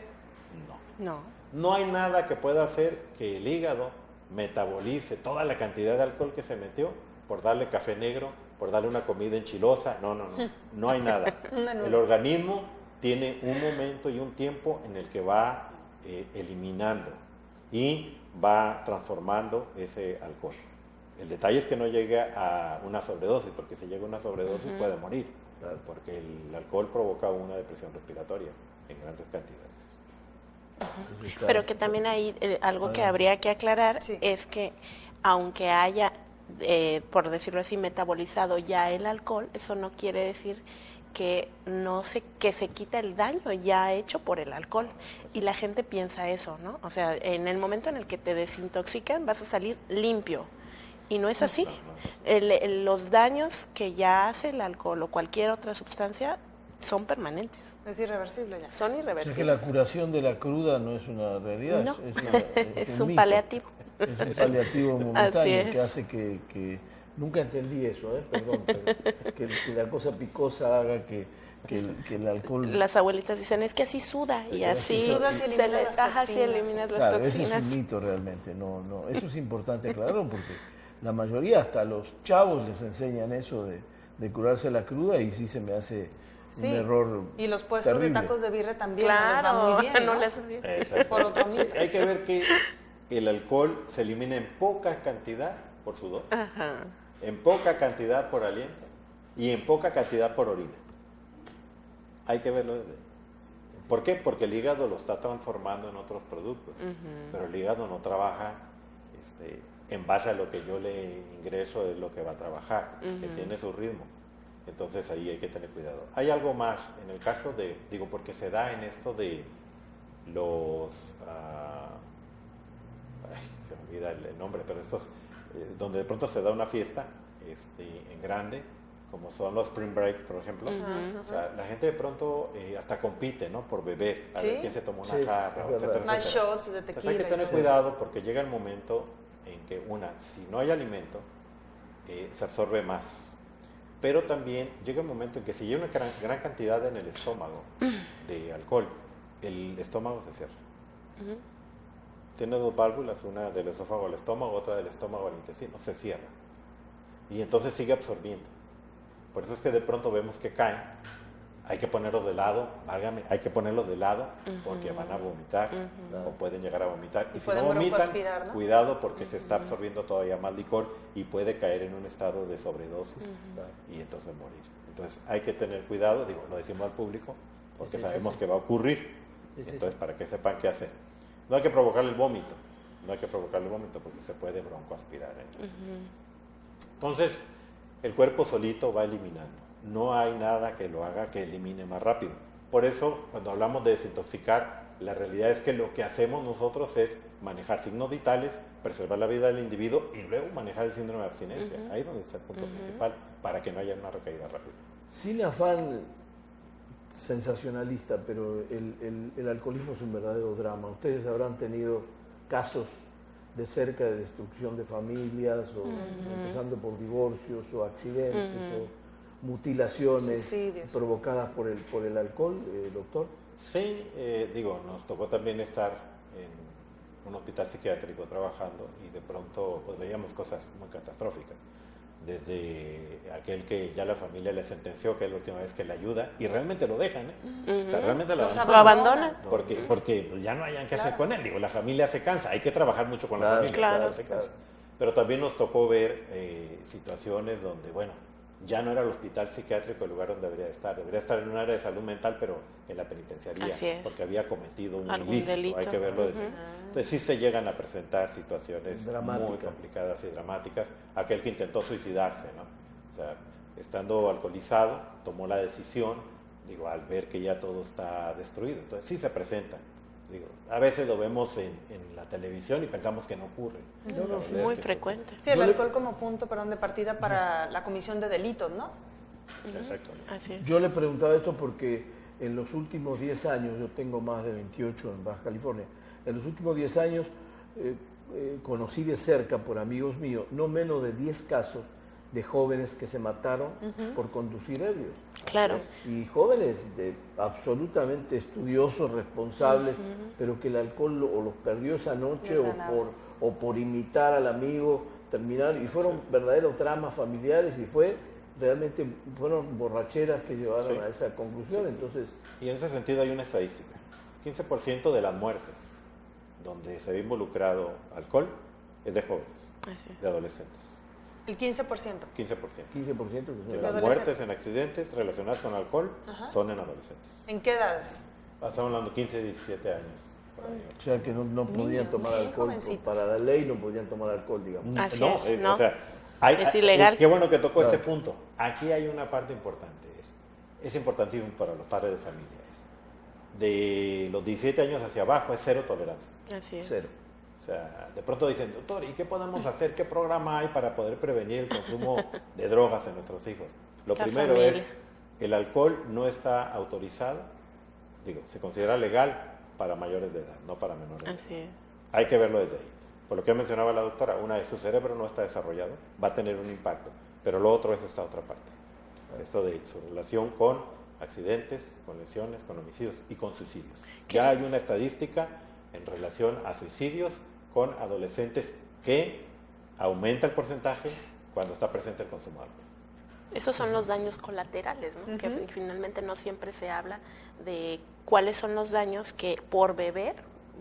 No. No. No hay nada que pueda hacer que el hígado metabolice toda la cantidad de alcohol que se metió por darle café negro, por darle una comida enchilosa. No, no, no. No hay nada. El organismo tiene un momento y un tiempo en el que va eliminando y va transformando ese alcohol. El detalle es que no llegue a una sobredosis, porque si llega a una sobredosis puede morir, porque el alcohol provoca una depresión respiratoria en grandes cantidades. Entonces, claro, Pero que también hay algo que habría que aclarar Sí. es que aunque haya, por decirlo así, metabolizado ya el alcohol, eso no quiere decir que que se quita el daño ya hecho por el alcohol. Y la gente piensa eso, ¿no? O sea, en el momento en el que te desintoxican vas a salir limpio. Y no es así. Los daños que ya hace el alcohol o cualquier otra sustancia son permanentes, Es irreversible ya. son O sea irreversibles. que la curación de la cruda no es una realidad, No. Es un mito. paliativo. Es un paliativo Así momentáneo es. que hace que nunca entendí eso, perdón, pero que la cosa picosa haga que el alcohol... Las abuelitas dicen, es que así suda y así Sudas y eliminas las ajá, sí toxinas. eliminas las Claro, toxinas. ese es un mito realmente, no, eso es importante aclararlo porque la mayoría, hasta los chavos les enseñan eso de curarse la cruda y sí se me hace Sí, un error y los puestos terrible. de tacos de birria también no les va Claro, muy bien, no ¿no? les va bien. Exacto. Por otro Sí, mito. hay que ver que el alcohol se elimina en poca cantidad por sudor, Ajá. en poca cantidad por aliento y en poca cantidad por orina. Hay que verlo desde ahí. ¿Por qué? Porque el hígado lo está transformando en otros productos, pero el hígado no trabaja en base a lo que yo le ingreso, es lo que va a trabajar, que tiene su ritmo. Entonces ahí hay que tener cuidado. Hay algo más, en el caso de, digo, porque se da en esto de los, se me olvida el nombre, pero estos, donde de pronto se da una fiesta en grande, como son los Spring Break, por ejemplo. O sea, la gente de pronto hasta compite, ¿no? Por beber, a ver Sí. quién se toma una Sí, jarra, es verdad. etcétera, Más etcétera. shots de Entonces tequila. hay que y tener todo. cuidado porque llega el momento en que si no hay alimento, se absorbe más. Pero también llega el momento en que si hay una gran cantidad en el estómago de alcohol, el estómago se cierra. Tiene dos válvulas, una del esófago al estómago, otra del estómago al intestino, se cierra. Y entonces sigue absorbiendo. Por eso es que de pronto vemos que caen. Hay que ponerlos de lado, válgame, hay que ponerlos de lado porque van a vomitar o pueden llegar a vomitar. Y si no pueden vomitan, broncoaspirar, ¿no? cuidado porque se está absorbiendo todavía más licor y puede caer en un estado de sobredosis y entonces morir. Entonces hay que tener cuidado, digo, lo decimos al público porque sabemos que va a ocurrir. Entonces para que sepan qué hacer. No hay que provocarle el vómito, porque se puede broncoaspirar. Entonces el cuerpo solito va eliminando. No hay nada que lo haga que elimine más rápido. Por eso, cuando hablamos de desintoxicar, la realidad es que lo que hacemos nosotros es manejar signos vitales, preservar la vida del individuo y luego manejar el síndrome de abstinencia. Ahí es donde está el punto principal, para que no haya una recaída rápida. Sin afán sensacionalista, pero el alcoholismo es un verdadero drama. Ustedes habrán tenido casos de cerca de destrucción de familias, o empezando por divorcios o accidentes o mutilaciones Suicidios. provocadas por el alcohol, doctor. Sí, nos tocó también estar en un hospital psiquiátrico trabajando y de pronto pues, veíamos cosas muy catastróficas. Desde aquel que ya la familia le sentenció que es la última vez que le ayuda y realmente lo dejan, O sea, realmente lo Los abandonan. Lo abandonan. Porque pues, ya no hayan que hacer con él. Digo, la familia se cansa, hay que trabajar mucho con la Claro, familia. claro. Se cansa. Pero también nos tocó ver situaciones donde, bueno, ya no era el hospital psiquiátrico el lugar donde debería estar en un área de salud mental, pero en la penitenciaría, Así es. porque había cometido un Algún ilícito, delito. hay que verlo desde. Entonces sí se llegan a presentar situaciones Dramáticas. muy complicadas y dramáticas. Aquel que intentó suicidarse, ¿no? O sea, estando alcoholizado, tomó la decisión, al ver que ya todo está destruido. Entonces sí se presenta. A veces lo vemos en la televisión y pensamos que no ocurre. La Es realidad muy que sí. frecuente. Sí, el alcohol como punto, de partida para la comisión de delitos, ¿no? Exacto. Así es. Yo le preguntaba esto porque en los últimos 10 años, yo tengo más de 28 en Baja California, en los últimos 10 años conocí de cerca por amigos míos no menos de 10 casos de jóvenes que se mataron por conducir ebrios. Claro. Y jóvenes absolutamente estudiosos, responsables, pero que el alcohol o los perdió esa noche Les ganaba. o por imitar al amigo, terminar, y fueron verdaderos dramas familiares y fueron borracheras que llevaron Sí. a esa conclusión. Entonces, Y en ese sentido hay una estadística. 15% de las muertes donde se ve involucrado alcohol es de jóvenes, Así es. de adolescentes. El 15%. 15%. 15% que De son las adolescentes. muertes en accidentes relacionadas con alcohol Ajá. son en adolescentes. ¿En qué edades? Estamos hablando de 15, 17 años. por ahí. o sea, que no podían tomar bien alcohol, jovencitos. para la ley no podían tomar alcohol, digamos. Así es, ¿no? O sea, Es ilegal. Qué bueno que tocó este punto. Aquí hay una parte importante. Es importantísimo para los padres de familia. De los 17 años hacia abajo es cero tolerancia. Así es. Cero. O sea, de pronto dicen, doctor, ¿y qué podemos hacer? ¿Qué programa hay para poder prevenir el consumo de drogas en nuestros hijos? Lo La primero familia. es, el alcohol no está autorizado, se considera legal para mayores de edad, no para menores de edad. Así es. Hay que verlo desde ahí. Por lo que mencionaba la doctora, una vez su cerebro no está desarrollado, va a tener un impacto, pero lo otro es esta otra parte. Esto de su relación con accidentes, con lesiones, con homicidios y con suicidios. Ya hay una estadística en relación a suicidios con adolescentes que aumenta el porcentaje cuando está presente el consumo de alcohol. Esos son los daños colaterales, ¿no? Que finalmente no siempre se habla de cuáles son los daños que por beber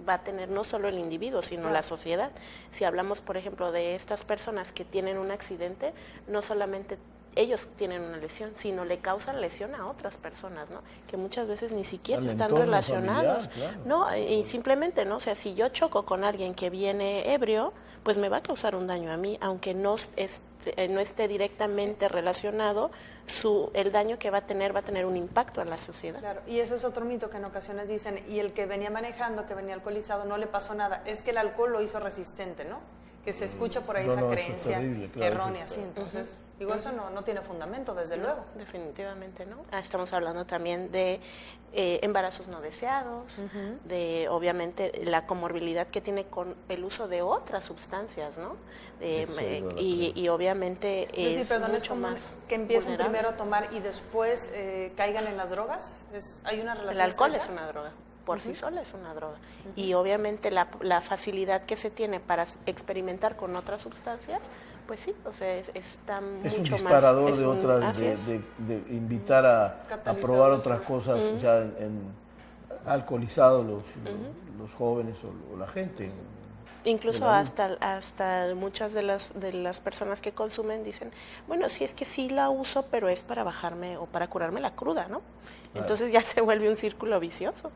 va a tener no solo el individuo, sino la sociedad. Si hablamos, por ejemplo, de estas personas que tienen un accidente, no solamente ellos tienen una lesión, sino le causan lesión a otras personas, ¿no? Que muchas veces ni siquiera Al están entorno relacionados, familiar, claro. ¿no? Y simplemente, ¿no? O sea, si yo choco con alguien que viene ebrio, pues me va a causar un daño a mí, aunque no esté directamente relacionado, el daño que va a tener un impacto en la sociedad. Claro, y ese es otro mito que en ocasiones dicen, y el que venía manejando, que venía alcoholizado, no le pasó nada, es que el alcohol lo hizo resistente, ¿no? Que se escucha por ahí No, esa no, eso es creencia terrible, claro, errónea, eso sí. Entonces, digo, eso no tiene fundamento, desde luego. Definitivamente no. Estamos hablando también de embarazos no deseados, de obviamente la comorbilidad que tiene con el uso de otras sustancias, ¿no? Y obviamente Es decir, perdón, es mucho común más que empiecen vulnerable. primero a tomar y después caigan en las drogas. ¿Hay una El relación alcohol estrecha? es una droga, por sí sola es una droga. Y obviamente la facilidad que se tiene para experimentar con otras sustancias, pues sí, o sea, está mucho más... Es un disparador es de un- otras, así es. de invitar a Catalizador. probar otras cosas ya alcoholizados los jóvenes o la gente. Incluso de la hasta muchas de las personas que consumen dicen, bueno, sí es que sí la uso, pero es para bajarme o para curarme la cruda, ¿no? Entonces ya se vuelve un círculo vicioso.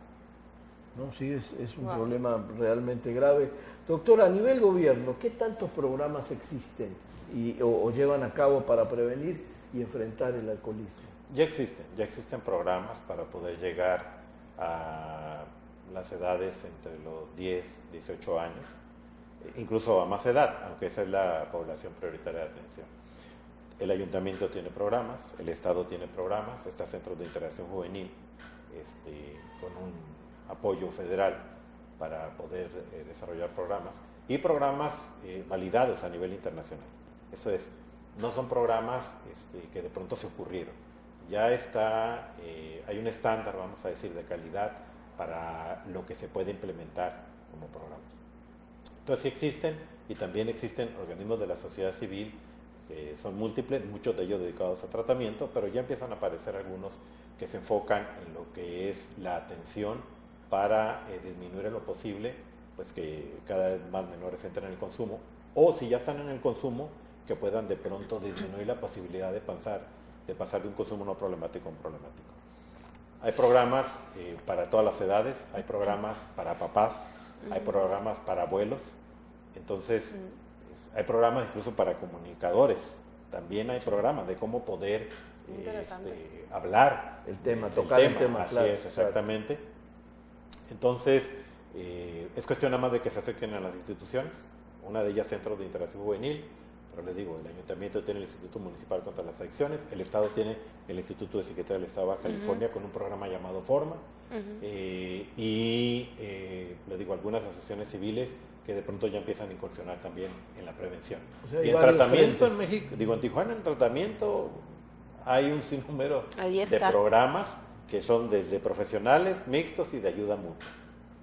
No, sí, es un problema realmente grave. Doctora, a nivel gobierno, ¿qué tantos programas existen o llevan a cabo para prevenir y enfrentar el alcoholismo? Ya existen programas para poder llegar a las edades entre los 10, 18 años, incluso a más edad, aunque esa es la población prioritaria de atención. El ayuntamiento tiene programas, el Estado tiene programas, está Centros de Interacción Juvenil, con un apoyo federal para poder desarrollar programas, y programas validados a nivel internacional. Eso es, no son programas que de pronto se ocurrieron. Ya está, hay un estándar, vamos a decir, de calidad para lo que se puede implementar como programa. Entonces sí existen, y también existen organismos de la sociedad civil que son múltiples, muchos de ellos dedicados a tratamiento, pero ya empiezan a aparecer algunos que se enfocan en lo que es la atención para disminuir en lo posible, pues que cada vez más menores entren en el consumo, o si ya están en el consumo, que puedan de pronto disminuir la posibilidad de pasar de un consumo no problemático a un problemático. Hay programas para todas las edades, hay programas para papás, hay programas para abuelos, entonces hay programas incluso para comunicadores, también hay programas de cómo poder hablar El tema, del tocar el tema, así claro, es, exactamente. Entonces, es cuestión nada más de que se acerquen a las instituciones, una de ellas Centros de Interacción Juvenil, pero les digo, el Ayuntamiento tiene el Instituto Municipal contra las Adicciones, el Estado tiene el Instituto de Psiquiatría del Estado de Baja California con un programa llamado Forma, les digo, algunas asociaciones civiles que de pronto ya empiezan a incursionar también en la prevención. O sea, hay y en varios tratamiento frentes. en México, digo, en Tijuana en tratamiento hay un sinnúmero Ahí de está. programas que son desde profesionales, mixtos y de ayuda mutua.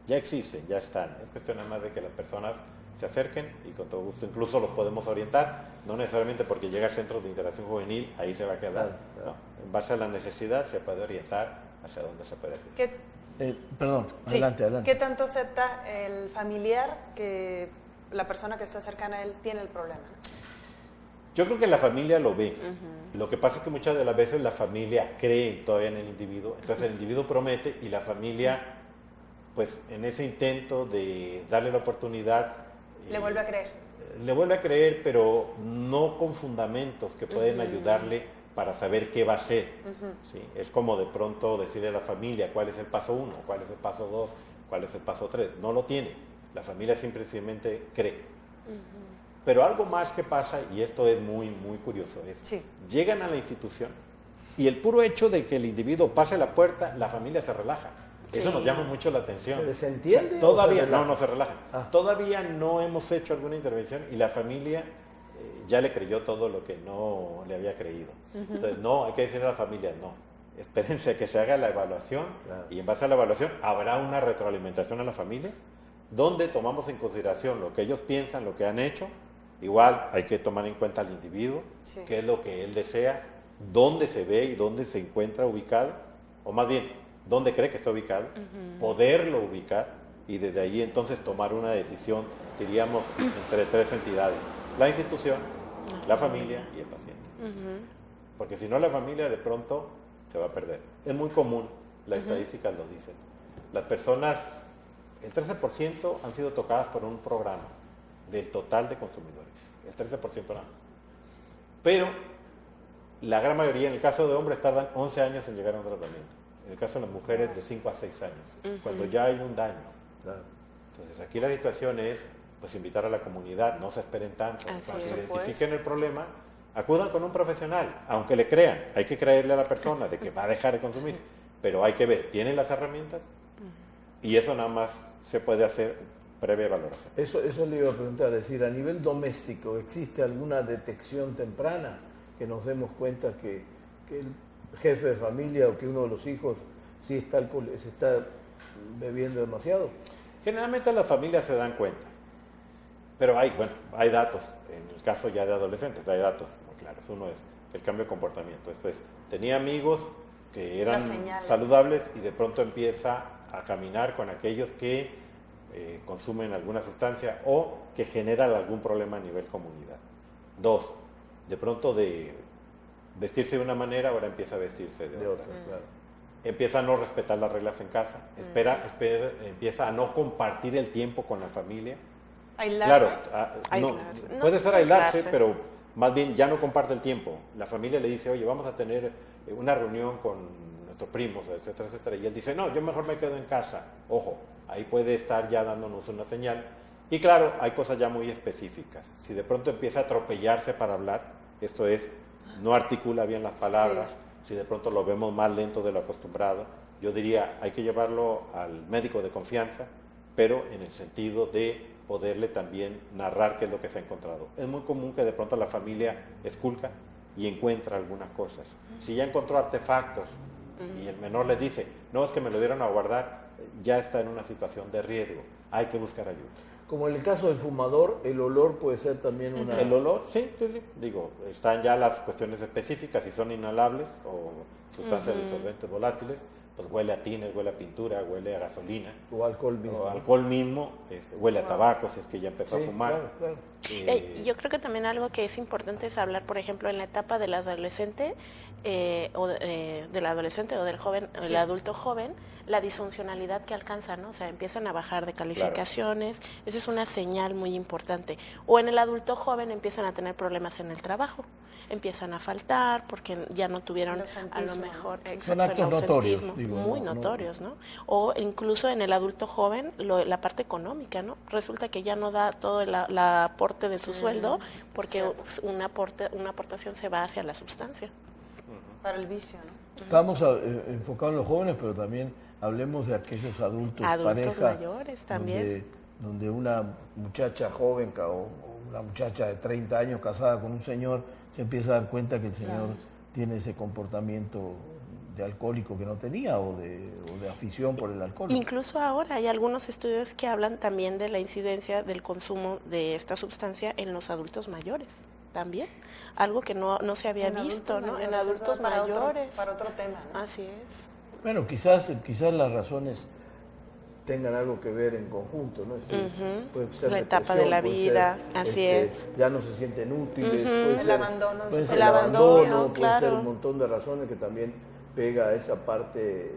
Ya existen, ya están. Es cuestión nada más de que las personas se acerquen y con todo gusto incluso los podemos orientar, no necesariamente porque llega al Centro de Interacción Juvenil, ahí se va a quedar. Claro. ¿No? En base a la necesidad se puede orientar hacia dónde se puede ir. Perdón, Sí. adelante. ¿Qué tanto acepta el familiar que la persona que está cercana a él tiene el problema? Yo creo que la familia lo ve. Lo que pasa es que muchas de las veces la familia cree todavía en el individuo, entonces el individuo promete y la familia, pues en ese intento de darle la oportunidad... Le vuelve a creer. Le vuelve a creer, pero no con fundamentos que pueden ayudarle para saber qué va a hacer. ¿Sí? Es como de pronto decirle a la familia cuál es el paso 1, cuál es el paso 2, cuál es el paso 3. No lo tiene. La familia simplemente cree. Pero algo más que pasa, y esto es muy, muy curioso, es llegan a la institución y el puro hecho de que el individuo pase la puerta, la familia se relaja. Eso nos llama mucho la atención. ¿Se desentiende? Todavía no se relaja. Todavía no hemos hecho alguna intervención y la familia ya le creyó todo lo que no le había creído. Entonces, no, hay que decirle a la familia, no, espérense a que se haga la evaluación y en base a la evaluación habrá una retroalimentación a la familia donde tomamos en consideración lo que ellos piensan, lo que han hecho. Igual hay que tomar en cuenta al individuo, qué es lo que él desea, dónde se ve y dónde se encuentra ubicado, o más bien, dónde cree que está ubicado, poderlo ubicar y desde ahí entonces tomar una decisión, diríamos, entre tres entidades: la institución, la familia y el paciente. Porque si no, la familia de pronto se va a perder. Es muy común, las estadísticas lo dicen. Las personas, el 13% han sido tocadas por un programa del total de consumidores. El 13% nada más. Pero la gran mayoría, en el caso de hombres, tardan 11 años en llegar a un tratamiento. En el caso de las mujeres, de 5 a 6 años, cuando ya hay un daño. Entonces, aquí la situación es pues invitar a la comunidad, no se esperen tanto, cuando se identifiquen el problema, acudan con un profesional, aunque le crean, hay que creerle a la persona de que va a dejar de consumir, pero hay que ver, ¿tienen las herramientas? Y eso nada más se puede hacer previa valoración. Eso le iba a preguntar, es decir, a nivel doméstico, ¿existe alguna detección temprana que nos demos cuenta que el jefe de familia o que uno de los hijos sí está se está bebiendo demasiado? Generalmente las familias se dan cuenta. Pero hay datos, en el caso ya de adolescentes, hay datos muy claros. Uno es el cambio de comportamiento. Esto es, tenía amigos que eran saludables y de pronto empieza a caminar con aquellos que consumen alguna sustancia o que generan algún problema a nivel comunidad. 2, de pronto de vestirse de una manera, ahora empieza a vestirse de otra. Empieza a no respetar las reglas en casa, empieza a no compartir el tiempo con la familia. ¿Aislarse? Claro, puede ser aislarse, pero más bien ya no comparte el tiempo. La familia le dice, oye, vamos a tener una reunión con nuestros primos, etcétera, etcétera. Y él dice, no, yo mejor me quedo en casa. Ojo, ahí puede estar ya dándonos una señal. Y claro, hay cosas ya muy específicas. Si de pronto empieza a atropellarse para hablar, esto es, no articula bien las palabras, si de pronto lo vemos más lento de lo acostumbrado, yo diría, hay que llevarlo al médico de confianza, pero en el sentido de poderle también narrar qué es lo que se ha encontrado. Es muy común que de pronto la familia esculca y encuentra algunas cosas. Si ya encontró artefactos y el menor le dice, no, es que me lo dieron a guardar, ya está en una situación de riesgo, hay que buscar ayuda. Como en el caso del fumador, el olor puede ser también una... El olor, sí. Digo, están ya las cuestiones específicas, si son inhalables o sustancias disolventes volátiles, pues huele a tines, huele a pintura, huele a gasolina. O alcohol mismo. O alcohol mismo, huele a tabaco si es que ya empezó a fumar. Claro. Yo creo que también algo que es importante es hablar, por ejemplo, en la etapa del adolescente o del adolescente o del joven, el adulto joven, la disfuncionalidad que alcanza, ¿no? O sea, empiezan a bajar de calificaciones, esa es una señal muy importante. O en el adulto joven empiezan a tener problemas en el trabajo, empiezan a faltar porque ya no tuvieron a lo mejor son actos notorios, digo, muy notorios, ¿no? O incluso en el adulto joven la parte económica, ¿no? Resulta que ya no da todo el aporte de su sueldo porque una aportación se va hacia la sustancia. Para el vicio, ¿no? Estamos enfocados en los jóvenes, pero también hablemos de aquellos adultos pareja, mayores también. Donde una muchacha joven o una muchacha de 30 años casada con un señor se empieza a dar cuenta que el señor tiene ese comportamiento de alcohólico que no tenía o de afición por el alcohol. Incluso ahora hay algunos estudios que hablan también de la incidencia del consumo de esta sustancia en los adultos mayores. También, algo que no se había visto, ¿no? En adultos mayores. Para otro tema, ¿no? Así es. Bueno, quizás las razones tengan algo que ver en conjunto, ¿no? Es decir, puede ser la etapa de la vida, así es. Ya no se sienten útiles, puede ser el abandono, puede ser un montón de razones que también pega a esa parte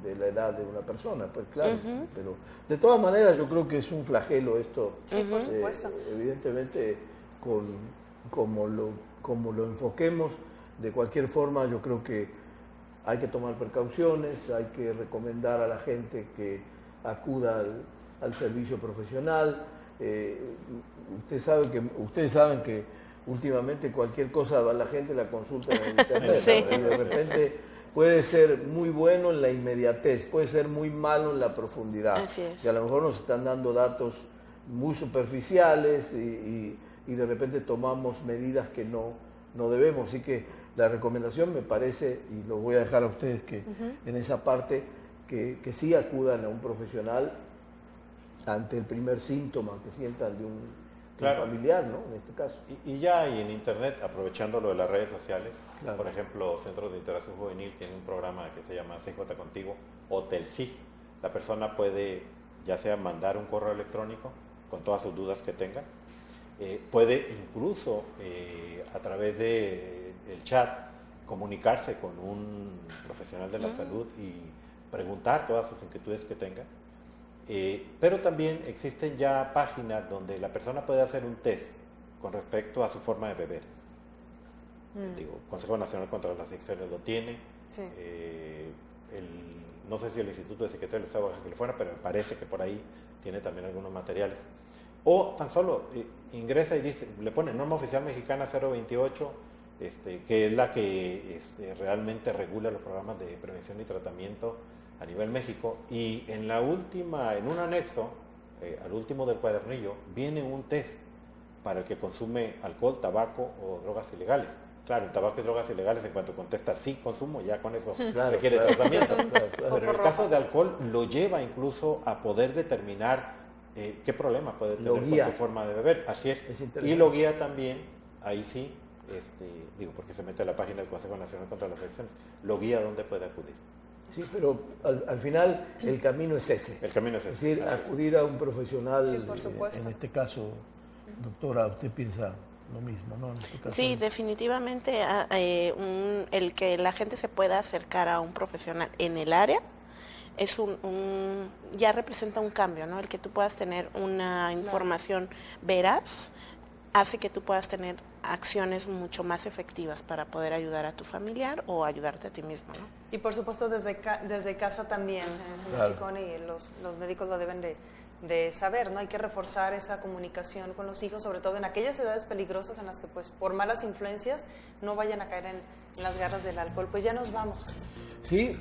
de la edad de una persona, pues claro. Pero de todas maneras yo creo que es un flagelo esto. Sí, por supuesto. Evidentemente, como lo enfoquemos, de cualquier forma yo creo que hay que tomar precauciones, hay que recomendar a la gente que acuda al servicio profesional. Ustedes saben que últimamente cualquier cosa la gente la consulta en el internet, Sí. ¿no? Y de repente puede ser muy bueno en la inmediatez, puede ser muy malo en la profundidad. Así es. Y a lo mejor nos están dando datos muy superficiales y de repente tomamos medidas que no debemos. Así que la recomendación me parece, y lo voy a dejar a ustedes que en esa parte, que sí acudan a un profesional ante el primer síntoma que sientan de un Claro. familiar, ¿no? En este caso. Y ya hay en internet, aprovechando lo de las redes sociales, Claro. por ejemplo, Centros de Interacción Juvenil tiene un programa que se llama CJ Contigo o Telcig. La persona puede ya sea mandar un correo electrónico con todas sus dudas que tenga, puede incluso a través del chat comunicarse con un profesional de la salud y preguntar todas sus inquietudes que tenga. Pero también existen ya páginas donde la persona puede hacer un test con respecto a su forma de beber. Digo, Consejo Nacional contra las Adicciones lo tiene. Sí. No sé si el Instituto de Psiquiatría del Estado de Baja California, pero me parece que por ahí tiene también algunos materiales. O tan solo ingresa y dice, le pone norma oficial mexicana 028, que es la que realmente regula los programas de prevención y tratamiento a nivel México, y en un anexo, al último del cuadernillo, viene un test para el que consume alcohol, tabaco o drogas ilegales. Claro, el tabaco y drogas ilegales, en cuanto contesta sí consumo, ya con eso Claro, requiere claro. tratamiento. Claro. Pero en el caso de alcohol lo lleva incluso a poder determinar qué problema puede Lo tener guía. con su forma de beber. Así es. Es interesante. Y lo guía también, ahí sí, porque se mete a la página del Consejo Nacional contra las Adicciones, lo guía a dónde puede acudir. Sí, pero al final el camino es ese. El camino es Es ese. decir, Así es. acudir a un profesional. Sí, por supuesto. En este caso, doctora, usted piensa lo mismo, ¿no? En este caso Sí, es- definitivamente el que la gente se pueda acercar a un profesional en el área es ya representa un cambio, ¿no? El que tú puedas tener una información veraz hace que tú puedas tener acciones mucho más efectivas para poder ayudar a tu familiar o ayudarte a ti mismo, ¿no? Y por supuesto desde casa también, señor Claro. Ciccone, y los médicos lo deben de saber, ¿no? Hay que reforzar esa comunicación con los hijos, sobre todo en aquellas edades peligrosas en las que pues por malas influencias no vayan a caer en las garras del alcohol. Pues ya nos vamos. Sí,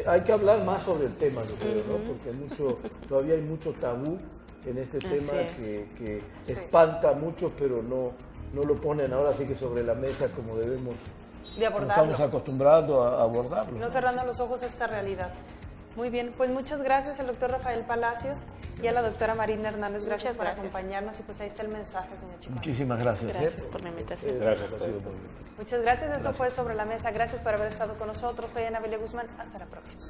hay que hablar más sobre el tema, yo creo, ¿no? Porque todavía hay mucho tabú en este Así tema es. que espanta a muchos, pero no lo ponen ahora sí que sobre la mesa como debemos, De como abordarlo. estamos acostumbrados a abordarlo. No cerrando los ojos a esta realidad. Muy bien, pues muchas gracias al doctor Rafael Palacios y a la doctora Marina Hernández. Gracias Muchas por gracias. acompañarnos y pues ahí está el mensaje, señor Ciccone. Muchísimas gracias. Gracias por la invitación. Gracias. Ha sido muy bien. Muchas gracias, eso fue Sobre la Mesa. Gracias por haber estado con nosotros. Soy Ana Belia Guzmán. Hasta la próxima.